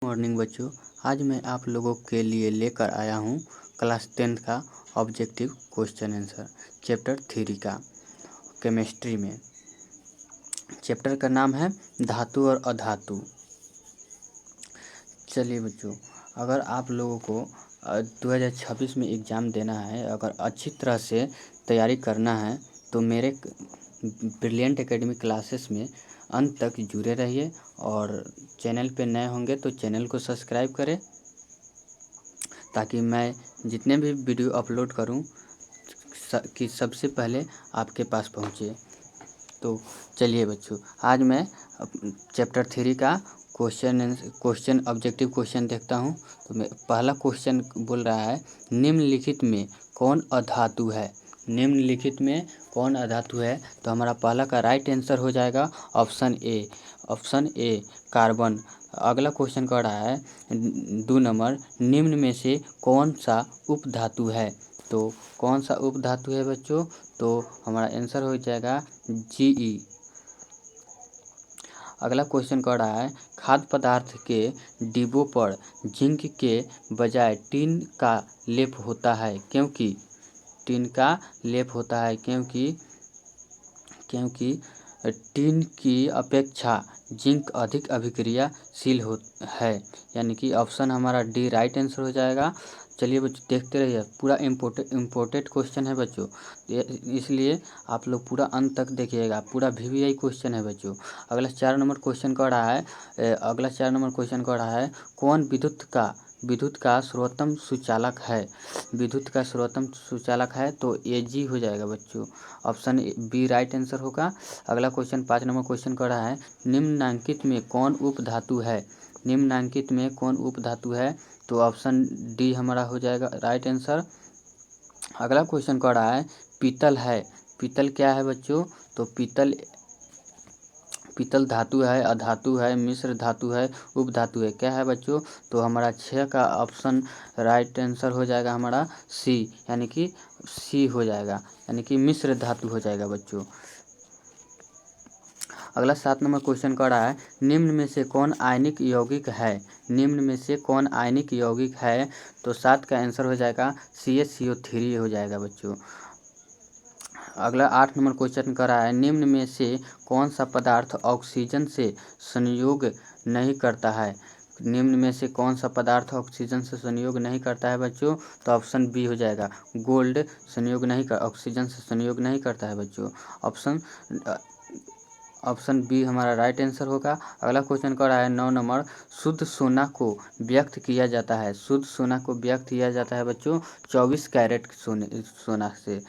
Morning बच्चों, आज मैं आप लोगों के लिए लेकर आया हूँ क्लास 10th का ऑब्जेक्टिव क्वेश्चन आंसर चैप्टर 3 का केमिस्ट्री में। चैप्टर का नाम है धातु और अधातु। चलिए बच्चों, अगर आप लोगों को 2026 में एग्ज़ाम देना है, अगर अच्छी तरह से तैयारी करना है तो मेरे ब्रिलियंट एकेडमी क्लासेस में अंत तक जुड़े रहिए और चैनल पे नए होंगे तो चैनल को सब्सक्राइब करें ताकि मैं जितने भी वीडियो अपलोड करूं कि सबसे पहले आपके पास पहुंचे। तो चलिए बच्चों, आज मैं चैप्टर 3 का क्वेश्चन ऑब्जेक्टिव क्वेश्चन देखता हूं। तो मैं पहला क्वेश्चन बोल रहा है, निम्नलिखित में कौन अधातु है। निम्नलिखित में कौन अधातु है, तो हमारा पहला का राइट आंसर हो जाएगा ऑप्शन ए कार्बन। अगला क्वेश्चन कह रहा है 2 नंबर, निम्न में से कौन सा उपधातु है। तो कौन सा उपधातु है बच्चों, तो हमारा आंसर हो जाएगा Ge। अगला क्वेश्चन कह रहा है, खाद्य पदार्थ के डिब्बों पर जिंक के बजाय टिन का लेप होता है क्योंकि टिन का लेप होता है क्योंकि टिन की अपेक्षा जिंक अधिक अभिक्रियाशील है, यानी कि ऑप्शन हमारा डी राइट आंसर हो जाएगा। चलिए बच्चों, देखते रहिए, पूरा इम्पोर्टेंट क्वेश्चन है बच्चों, इसलिए आप लोग पूरा अंत तक देखिएगा, पूरा VVI क्वेश्चन है बच्चों। अगला 4 नंबर क्वेश्चन कह रहा है कौन विद्युत का सर्वोत्तम सुचालक है। विद्युत का सर्वोत्तम सुचालक है तो Ag हो जाएगा बच्चों, ऑप्शन बी राइट आंसर होगा। अगला क्वेश्चन 5 नंबर क्वेश्चन कह रहा है, निम्नांकित में कौन उपधातु है। निम्नांकित में कौन उपधातु है, तो ऑप्शन डी हमारा हो जाएगा राइट आंसर। अगला क्वेश्चन कह रहा है पीतल है। पीतल क्या है बच्चों, तो पीतल धातु है, अधातु है, मिश्र धातु है, उपधातु है, क्या है बच्चों, तो हमारा 6 का ऑप्शन राइट आंसर हो जाएगा हमारा सी, यानी कि सी हो जाएगा, यानी कि मिश्र धातु हो जाएगा बच्चों। अगला 7 नंबर क्वेश्चन कह रहा है, निम्न में से कौन आयनिक यौगिक है। निम्न में से कौन आयनिक यौगिक है, तो 7 का आंसर हो जाएगा CaCO3 हो जाएगा बच्चों। अगला 8 नंबर क्वेश्चन कर रहा है, निम्न में से कौन सा पदार्थ ऑक्सीजन से संयोग नहीं करता है। निम्न में से कौन सा पदार्थ ऑक्सीजन से संयोग नहीं करता है बच्चों, तो ऑप्शन बी हो जाएगा गोल्ड। ऑक्सीजन से संयोग नहीं करता है बच्चों, ऑप्शन बी हमारा राइट आंसर होगा। अगला क्वेश्चन कर रहा है 9 नंबर, शुद्ध सोना को व्यक्त किया जाता है। शुद्ध सोना को व्यक्त किया जाता है बच्चों 24 कैरेट सोना से।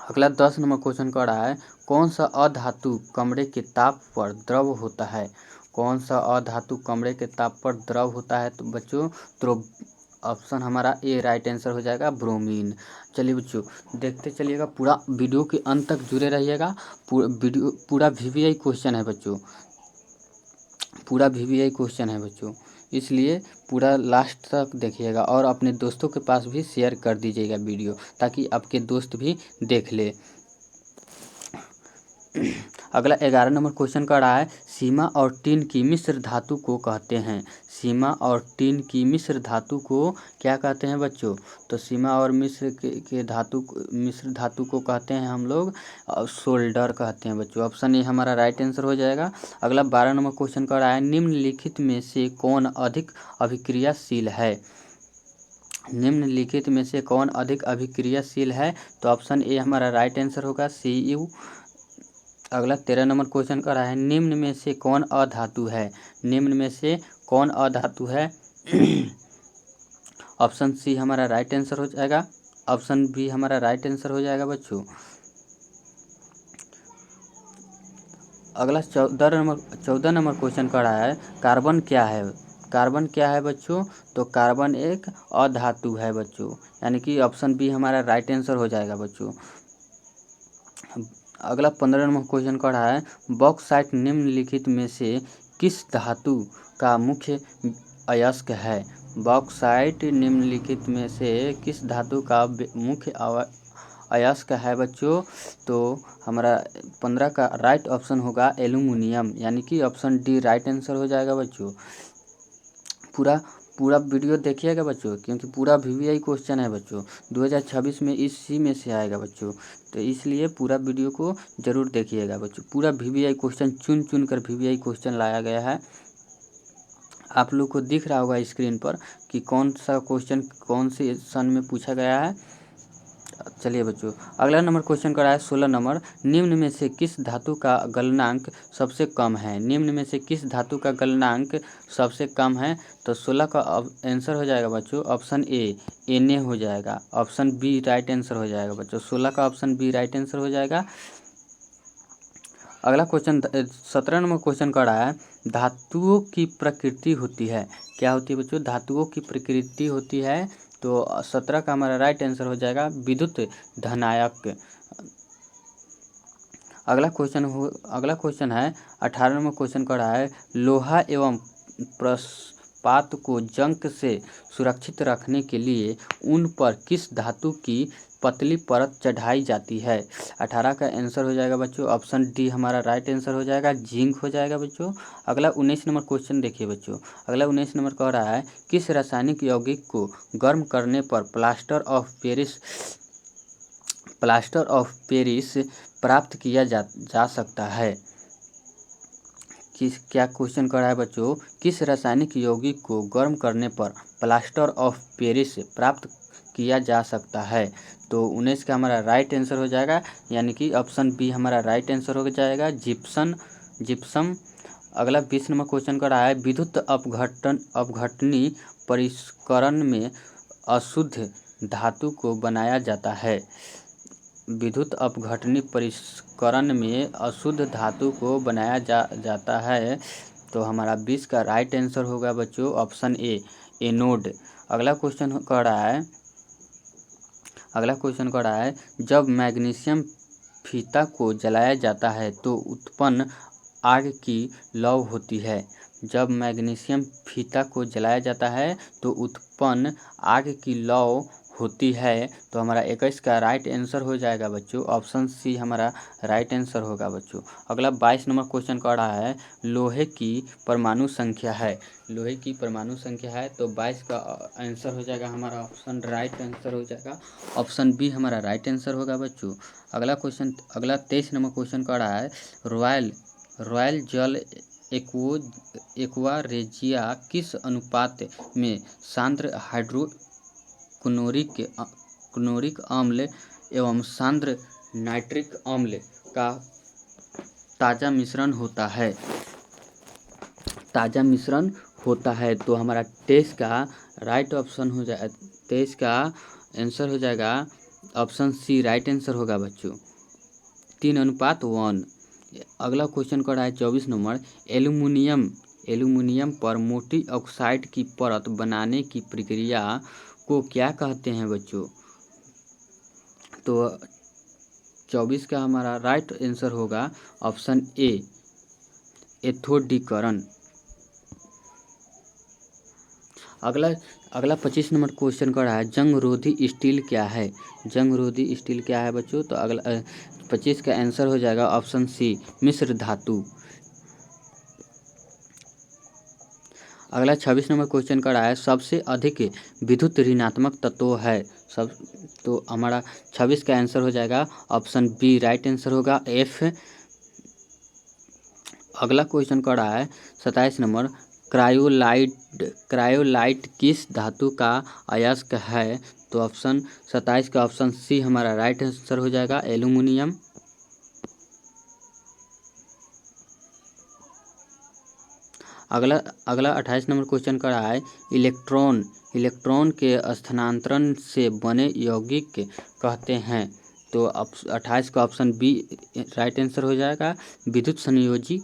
अगला 10 नंबर क्वेश्चन कह रहा है, कौन सा अधातु कमरे के ताप पर द्रव होता है। कौन सा अधातु कमरे के ताप पर द्रव होता है, तो बच्चों तो ऑप्शन हमारा ए राइट आंसर हो जाएगा ब्रोमीन। चलिए बच्चों, देखते चलिएगा, पूरा वीडियो के अंत तक जुड़े रहिएगा। पूरा VVI क्वेश्चन है बच्चों, पूरा VVI क्वेश्चन है बच्चों, इसलिए पूरा लास्ट तक देखिएगा और अपने दोस्तों के पास भी शेयर कर दीजिएगा वीडियो, ताकि आपके दोस्त भी देख ले। अगला 11 नंबर क्वेश्चन का रहा है, सीमा और टिन की मिश्र धातु को कहते हैं। सीमा और टिन की मिश्र धातु को क्या कहते हैं बच्चों, तो सीमा और मिश्र धातु को कहते हैं हम लोग सोल्डर कहते हैं बच्चों, ऑप्शन ए हमारा राइट आंसर हो जाएगा। अगला 12 नंबर क्वेश्चन का रहा है, निम्नलिखित में से कौन अधिक अभिक्रियाशील है। निम्नलिखित में से कौन अधिक अभिक्रियाशील है, तो ऑप्शन ए हमारा राइट आंसर होगा Cu। अगला 13 नंबर क्वेश्चन का रहा है, निम्न में से कौन अधातु है। निम्न में से कौन अधातु है, ऑप्शन सी हमारा राइट आंसर हो जाएगा, ऑप्शन बी हमारा राइट आंसर हो जाएगा बच्चों। अगला 14 नंबर क्वेश्चन का रहा है, कार्बन क्या है। कार्बन क्या है बच्चों, तो कार्बन एक अधातु है बच्चों, यानी कि ऑप्शन बी हमारा राइट आंसर हो जाएगा बच्चों। अगला 15 नंबर क्वेश्चन का रहा है, बॉक्साइट निम्नलिखित में से किस धातु का मुख्य अयस्क है। बॉक्साइट निम्नलिखित में से किस धातु का मुख्य अयस्क है बच्चों, तो हमारा 15 का राइट ऑप्शन होगा एल्यूमिनियम, यानी कि ऑप्शन डी राइट आंसर हो जाएगा बच्चों। पूरा पूरा वीडियो देखिएगा बच्चों, क्योंकि पूरा वीवीआई क्वेश्चन है बच्चों, 2026 में इसी में से आएगा बच्चों। तो इसलिए पूरा वीडियो को ज़रूर देखिएगा बच्चों। पूरा वीवीआई क्वेश्चन चुन चुन कर वीवीआई क्वेश्चन लाया गया है। आप लोग को दिख रहा होगा स्क्रीन पर कि कौन सा क्वेश्चन कौन से सन में पूछा गया है। चलिए बच्चों, अगला नंबर क्वेश्चन का है 16 नंबर, निम्न में से किस धातु का गलनांक सबसे कम है? निम्न में से किस धातु का गलनांक सबसे कम है? तो 16 का आंसर हो जाएगा बच्चों ऑप्शन ए Na हो जाएगा। ऑप्शन बी राइट आंसर हो जाएगा बच्चों। 16 का ऑप्शन बी राइट आंसर हो जाएगा। अगला क्वेश्चन 17 नंबर क्वेश्चन का रहा है, धातुओं की प्रकृति होती है, क्या होती है बच्चों? धातुओं की प्रकृति होती है। तो 17 का हमारा राइट आंसर हो जाएगा विद्युत धनायक। अगला क्वेश्चन है 18 नंबर क्वेश्चन का रहा है, लोहा एवं प्रस्पात को जंग से सुरक्षित रखने के लिए ऊन पर किस धातु की पतली परत चढ़ाई जाती है? 18 का आंसर हो जाएगा बच्चों ऑप्शन डी हमारा राइट आंसर हो जाएगा, जिंक हो जाएगा बच्चों। अगला 19 नंबर क्वेश्चन देखिए बच्चों। अगला 19 नंबर कह रहा है, किस रासायनिक यौगिक को गर्म करने पर प्लास्टर ऑफ पेरिस प्राप्त किया जा सकता है? क्या क्वेश्चन कर रहा है बच्चों, किस रासायनिक यौगिक को गर्म करने पर प्लास्टर ऑफ पेरिस प्राप्त किया जा सकता है? तो 19 का हमारा राइट आंसर हो जाएगा, यानी कि ऑप्शन बी हमारा राइट आंसर हो जाएगा, जिप्सम। अगला 20 नंबर क्वेश्चन कर रहा है, विद्युत अपघटनी परिष्करण में अशुद्ध धातु को बनाया जाता है। विद्युत अपघटनी परिष्करण में अशुद्ध धातु को बनाया जाता है। तो हमारा 20 का राइट आंसर होगा बच्चों ऑप्शन ए एनोड। अगला क्वेश्चन कर रहा है, जब मैग्नीशियम फीता को जलाया जाता है तो उत्पन्न आग की लौ होती है। जब मैग्नीशियम फीता को जलाया जाता है तो उत्पन्न आग की लौ होती है। तो हमारा 21 का राइट आंसर हो जाएगा बच्चों, ऑप्शन सी हमारा राइट आंसर होगा बच्चों। अगला 22 नंबर क्वेश्चन कर रहा है, लोहे की परमाणु संख्या है। लोहे की परमाणु संख्या है, तो 22 का आंसर हो जाएगा हमारा ऑप्शन राइट आंसर हो जाएगा, ऑप्शन बी हमारा राइट आंसर होगा बच्चों। अगला 23 नंबर क्वेश्चन कर रहा है, रॉयल जल एक्वारेजिया किस अनुपात में सांद्र हाइड्रोक्लोरिक अम्ल एवं सांद्र नाइट्रिक अम्ल का ताज़ा मिश्रण होता है? तो हमारा 23 का राइट ऑप्शन हो जाए, 23 का आंसर हो जाएगा ऑप्शन सी राइट आंसर होगा बच्चों, 3:1। अगला क्वेश्चन कर रहा है 24 नंबर, एल्यूमिनियम पर मोटी ऑक्साइड की परत बनाने की प्रक्रिया को क्या कहते हैं बच्चों? तो 24 का हमारा राइट आंसर होगा ऑप्शन ए एथोडीकरण। अगला 25 नंबर क्वेश्चन कर रहा है, जंगरोधी स्टील क्या है? जंगरोधी स्टील क्या है बच्चों? तो अगला 25 का आंसर हो जाएगा ऑप्शन सी मिश्र धातु। अगला 26 नंबर क्वेश्चन कर रहा है, सबसे अधिक विद्युत ऋणात्मक तत्व है तो हमारा 26 का आंसर हो जाएगा ऑप्शन बी राइट आंसर होगा एफ। अगला क्वेश्चन कर रहा है 27 नंबर, क्रायोलाइट किस धातु का अयस्क है? तो ऑप्शन 27 का ऑप्शन सी हमारा राइट आंसर हो जाएगा एल्यूमिनियम। अगला 28 नंबर क्वेश्चन कर रहा है, इलेक्ट्रॉन के स्थानांतरण से बने यौगिक कहते हैं? तो 28 का ऑप्शन बी राइट आंसर हो जाएगा विद्युत संयोजी।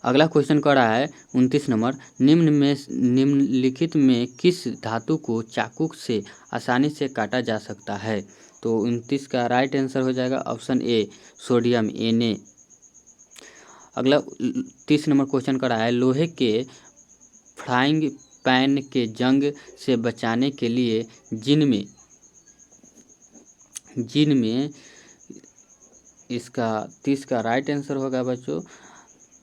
अगला क्वेश्चन कर रहा है 29 नंबर, निम्नलिखित में किस धातु को चाकू से आसानी से काटा जा सकता है? तो 29 का राइट आंसर हो जाएगा ऑप्शन ए सोडियम Na। अगला 30 नंबर क्वेश्चन कर रहा है, लोहे के फ्राइंग पैन के जंग से बचाने के लिए जिन में इसका 30 का राइट आंसर होगा बच्चों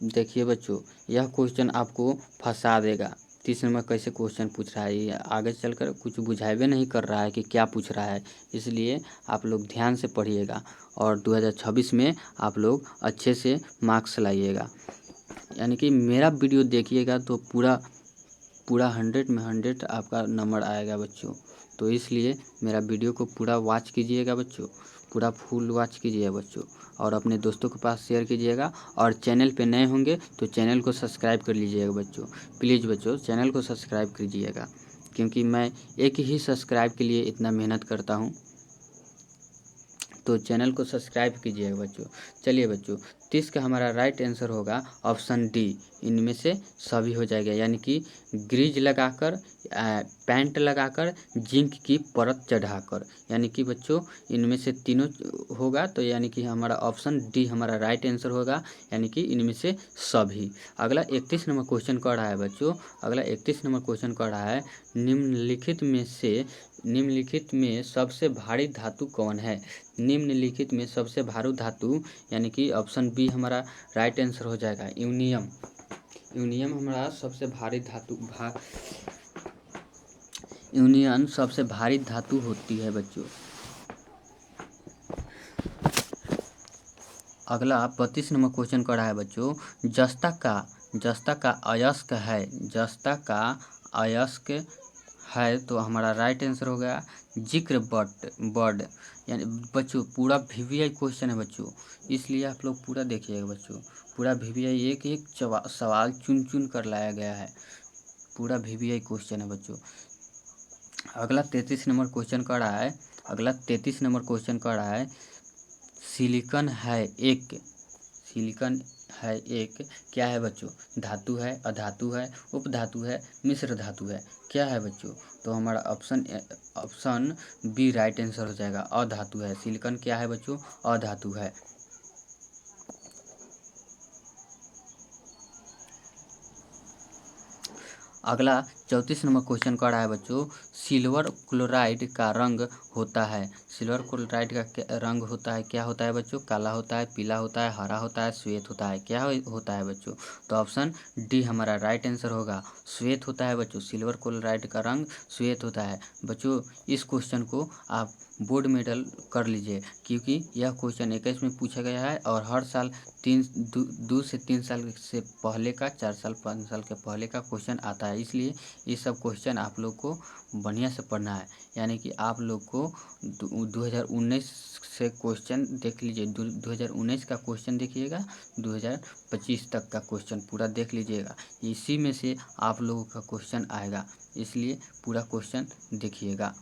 देखिए बच्चों, यह क्वेश्चन आपको फंसा देगा। 30 नंबर कैसे क्वेश्चन पूछ रहा है, ये आगे चलकर कुछ बुझाइबे नहीं कर रहा है कि क्या पूछ रहा है। इसलिए आप लोग ध्यान से पढ़िएगा और 2026 में आप लोग अच्छे से मार्क्स लाइएगा। यानी कि मेरा वीडियो देखिएगा तो पूरा 100 में 100 आपका नंबर आएगा बच्चों। तो इसलिए मेरा वीडियो को पूरा वॉच कीजिएगा बच्चों, पूरा फुल वॉच कीजिएगा बच्चों, और अपने दोस्तों के पास शेयर कीजिएगा। और चैनल पे नए होंगे तो चैनल को सब्सक्राइब कर लीजिएगा बच्चों। प्लीज़ बच्चों चैनल को सब्सक्राइब कीजिएगा, क्योंकि मैं एक ही सब्सक्राइब के लिए इतना मेहनत करता हूँ। तो चैनल को सब्सक्राइब कीजिएगा बच्चों। चलिए बच्चों, 30 का हमारा राइट आंसर होगा ऑप्शन डी। इनमें से सभी हो जाएगा, यानी कि ग्रीज लगाकर, पैंट लगाकर, जिंक की परत चढ़ाकर, यानी कि बच्चों इनमें से तीनों होगा। तो यानी कि हमारा ऑप्शन डी हमारा राइट आंसर होगा, यानी कि इनमें से सभी। अगला 31 नंबर क्वेश्चन कह रहा है बच्चों, अगला 31 नंबर क्वेश्चन कह रहा है, निम्नलिखित में सबसे भारी धातु कौन है। निम्नलिखित में सबसे भारी धातु, यानी कि ऑप्शन बी हमारा राइट आंसर हो जाएगा, यूनियम। यूनियम हमारा सबसे भारी धातु यूनियन सबसे भारी धातु होती है बच्चों। अगला 32 नंबर क्वेश्चन कर रहा है बच्चों, जस्ता का अयस्क है, जस्ता का अयस्क है। तो हमारा राइट आंसर हो गया जिक्र बर्ड। यानी बच्चों पूरा वीवीआई क्वेश्चन है बच्चों, इसलिए आप लोग पूरा देखिएगा बच्चों। पूरा वीवीआई एक एक सवाल चुन चुन कर लाया गया है, पूरा वीवीआई क्वेश्चन है बच्चों। अगला 33 नंबर क्वेश्चन कर रहा है, अगला 33 नंबर क्वेश्चन कर रहा है, सिलिकॉन है एक क्या है बच्चों। धातु है, अधातु है, उपधातु है, मिश्र धातु है, क्या है बच्चों। तो हमारा ऑप्शन बी राइट आंसर हो जाएगा, अधातु है। सिलिकॉन क्या है बच्चों, अधातु है। अगला 34 नंबर क्वेश्चन कर रहा है बच्चों, सिल्वर क्लोराइड का रंग होता है। सिल्वर क्लोराइड का रंग होता है, क्या होता है बच्चों, काला होता है, पीला होता है, हरा होता है, श्वेत होता है, क्या होता है बच्चों। तो ऑप्शन डी हमारा राइट आंसर होगा, श्वेत होता है बच्चों। सिल्वर क्लोराइड का रंग श्वेत होता है बच्चों। इस क्वेश्चन को आप बोर्ड मेडल कर लीजिए, क्योंकि यह क्वेश्चन 21 में पूछा गया है और हर साल 2 से 3 साल से पहले का, 4 साल 5 साल के पहले का क्वेश्चन आता है। इसलिए ये सब क्वेश्चन आप लोग को बढ़िया से पढ़ना है। यानी कि आप लोग को 2019 से क्वेश्चन देख लीजिए, 2019 का क्वेश्चन देखिएगा, 2025 तक का क्वेश्चन पूरा देख लीजिएगा। इसी में से आप लोगों का क्वेश्चन आएगा, इसलिए पूरा क्वेश्चन देखिएगा।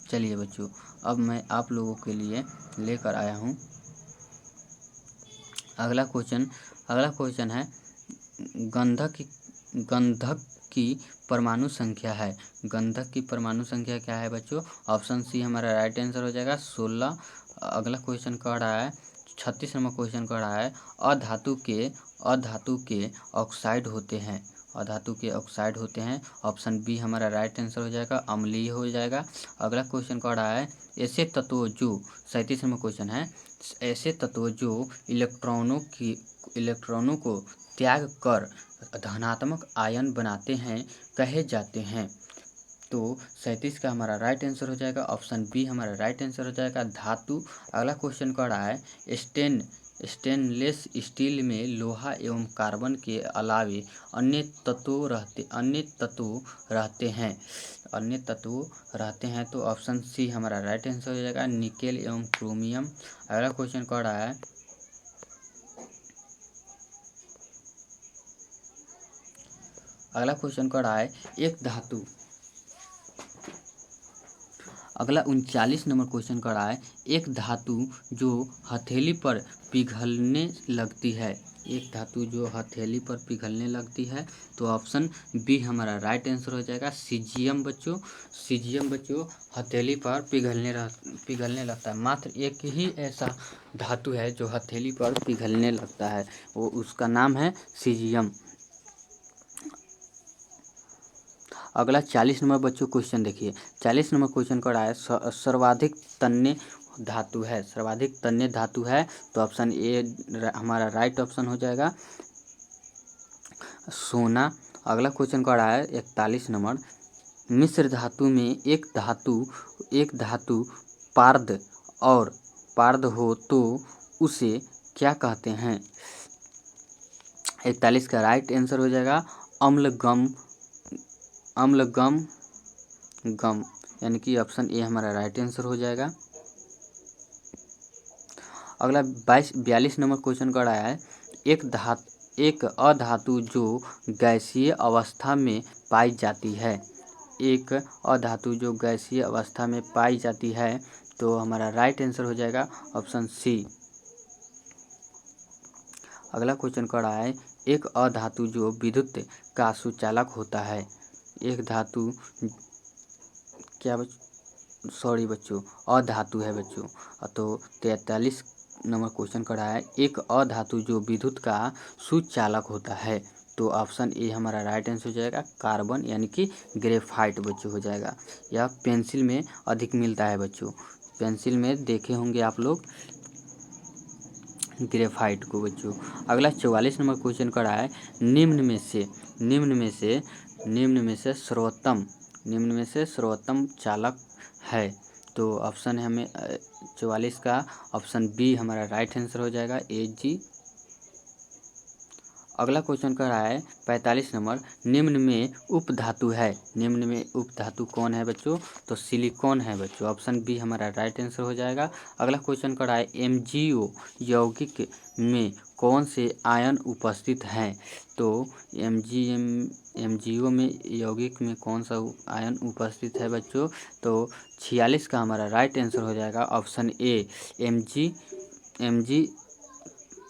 चलिए बच्चों, अब मैं आप लोगों के लिए लेकर आया हूँ अगला क्वेश्चन है, गंधक की परमाणु संख्या है। गंधक की परमाणु संख्या क्या है बच्चों। ऑप्शन सी हमारा राइट आंसर हो जाएगा 16। अगला क्वेश्चन कह रहा है, 36 नंबर क्वेश्चन कह रहा है, अधातु के ऑक्साइड होते हैं। अधातु के ऑक्साइड होते हैं, ऑप्शन बी हमारा राइट आंसर हो जाएगा, अम्लीय हो जाएगा। अगला क्वेश्चन कह रहा है, ऐसे तत्व जो 37 नंबर क्वेश्चन है, ऐसे तत्व जो इलेक्ट्रॉनों को त्याग कर धनात्मक आयन बनाते हैं कहे जाते हैं। तो 37 का हमारा राइट आंसर हो जाएगा, ऑप्शन बी हमारा राइट आंसर हो जाएगा, धातु। अगला क्वेश्चन कर रहा है, स्टेनलेस स्टील में लोहा एवं कार्बन के अलावे अन्य तत्व रहते हैं। तो ऑप्शन सी हमारा राइट आंसर हो जाएगा, निकेल एवं क्रोमियम। अगला क्वेश्चन कर रहा है, एक धातु। अगला 39 नंबर क्वेश्चन कर रहा है, एक धातु जो हथेली पर पिघलने लगती है। एक धातु जो हथेली पर पिघलने लगती है। तो ऑप्शन बी हमारा राइट आंसर हो जाएगा, सीजियम बच्चों। सीजियम बच्चों हथेली पर पिघलने लगता है। मात्र एक ही ऐसा धातु है जो हथेली पर पिघलने लगता है, वो उसका नाम है सीजियम। अगला 40 नंबर बच्चों क्वेश्चन देखिए। 40 नंबर क्वेश्चन का है सर्वाधिक तन्य धातु है, सर्वाधिक तन्य धातु है, तो ऑप्शन ए हमारा राइट ऑप्शन हो जाएगा सोना। अगला क्वेश्चन का रहा है 41 नंबर, मिश्र धातु में एक धातु पारद और पारद हो तो उसे क्या कहते हैं? 41 का राइट आंसर हो जाएगा अम्लगम, अम्लगम गम, यानी कि ऑप्शन ए हमारा राइट आंसर हो जाएगा। अगला 42 नंबर क्वेश्चन का रहा है एक अधातु जो गैसीय अवस्था में पाई जाती है, एक अधातु जो गैसीय अवस्था में पाई जाती है, तो हमारा राइट आंसर हो जाएगा ऑप्शन सी। अगला क्वेश्चन का रहा है एक अधातु जो विद्युत का सुचालक होता है, एक धातु क्या सॉरी बच्चों अधातु है बच्चों। तो 43 नंबर क्वेश्चन का रहा है एक अधातु जो विद्युत का सुचालक होता है, तो ऑप्शन ए हमारा राइट आंसर हो जाएगा कार्बन, यानी कि ग्रेफाइट बच्चों हो जाएगा। यह पेंसिल में अधिक मिलता है बच्चों, पेंसिल में देखे होंगे आप लोग ग्रेफाइट को बच्चों। अगला 44 नंबर क्वेश्चन का रहा है निम्न में से सर्वोत्तम चालक है, तो ऑप्शन है हमें 44 का ऑप्शन बी हमारा राइट आंसर हो जाएगा Ag। अगला क्वेश्चन का रहा है 45 नंबर, निम्न में उपधातु कौन है बच्चों? तो सिलिकॉन है बच्चों, ऑप्शन बी हमारा राइट आंसर हो जाएगा। अगला क्वेश्चन का रहा है MgO यौगिक में कौन से आयन उपस्थित हैं? तो MgO में यौगिक में कौन सा आयन उपस्थित है बच्चों? तो 46 का हमारा राइट आंसर हो जाएगा ऑप्शन ए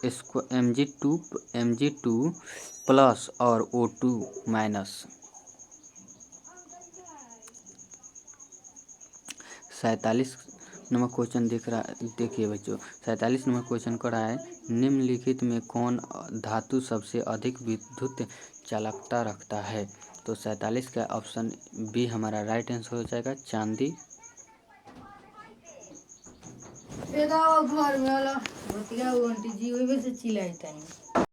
Mg2 प्लस और O2 माइनस। 47 नंबर क्वेश्चन देखिए बच्चों, 47 नंबर क्वेश्चन का रहा है निम्नलिखित में कौन धातु सबसे अधिक विद्युत चालकता रखता है? तो 47 का ऑप्शन बी हमारा राइट आंसर हो जाएगा चांदी। घर में